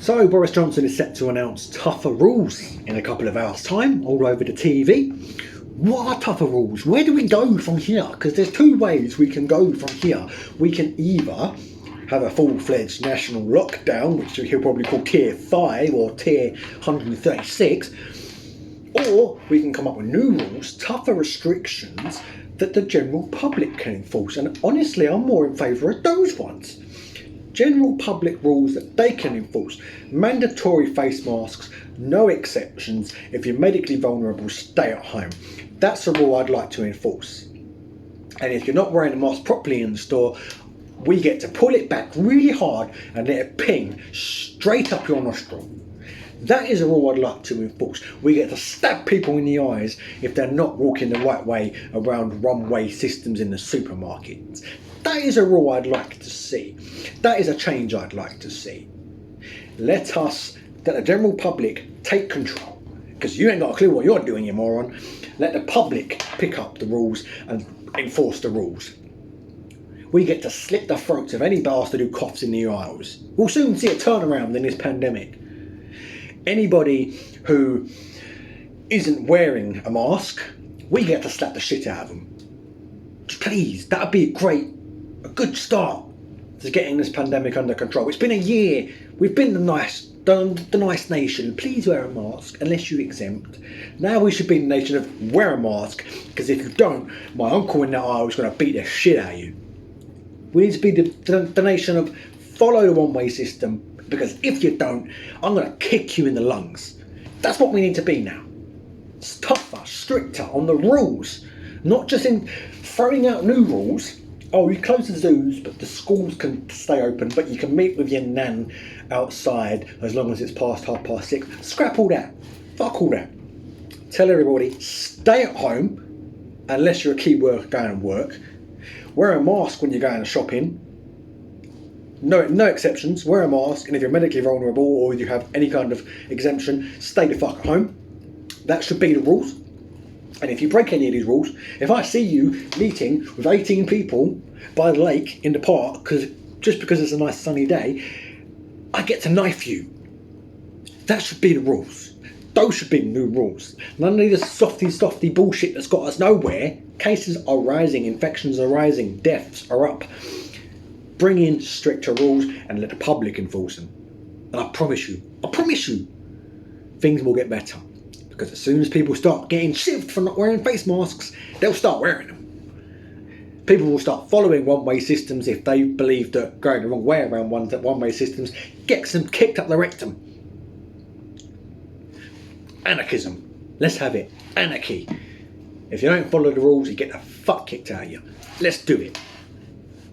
So Boris Johnson is set to announce tougher rules in a couple of hours' time all over the TV. What are tougher rules? Where do we go from here? Because there's two ways we can go from here. We can either have a full-fledged national lockdown, which he'll probably call Tier 5 or Tier 136, or we can come up with new rules, tougher restrictions that the general public can enforce. And honestly, I'm more in favour of those ones. General public rules that they can enforce. Mandatory face masks, no exceptions. If you're medically vulnerable, stay at home. That's a rule I'd like to enforce. And if you're not wearing a mask properly in the store, we get to pull it back really hard and let it ping straight up your nostril. That is a rule I'd like to enforce. We get to stab people in the eyes if they're not walking the right way around runway systems in the supermarkets. That is a rule I'd like to see. That is a change I'd like to see. Let the general public take control. Because you ain't got a clue what you're doing, you moron. Let the public pick up the rules and enforce the rules. We get to slit the throats of any bastard who coughs in the aisles. We'll soon see a turnaround in this pandemic. Anybody who isn't wearing a mask, we get to slap the shit out of them. Please, that would be a good start to getting this pandemic under control. It's been a year. We've been the nice nation. Please wear a mask unless you're exempt. Now we should be the nation of wear a mask, because if you don't, my uncle in that aisle is going to beat the shit out of you. We need to be the nation of follow the one-way system, because if you don't, I'm going to kick you in the lungs. That's what we need to be now. It's tougher, stricter on the rules, not just in throwing out new rules. Oh, you close the zoos, but the schools can stay open, but you can meet with your nan outside as long as it's past 6:30. Scrap all that. Fuck all that. Tell everybody, stay at home, unless you're a key worker going to work. Wear a mask when you're going shopping. No exceptions. Wear a mask, and if you're medically vulnerable or you have any kind of exemption, stay the fuck at home. That should be the rules. And if you break any of these rules, if I see you meeting with 18 people by the lake in the park, just because it's a nice sunny day, I get to knife you. That should be the rules. Those should be the new rules. None of this softy bullshit that's got us nowhere. Cases are rising, infections are rising, deaths are up. Bring in stricter rules and let the public enforce them. And I promise you, things will get better. Because as soon as people start getting shivved for not wearing face masks, they'll start wearing them. People will start following one-way systems if they believe that going the wrong way around one-way systems gets them kicked up the rectum. Anarchism. Let's have it. Anarchy. If you don't follow the rules, you get the fuck kicked out of you. Let's do it.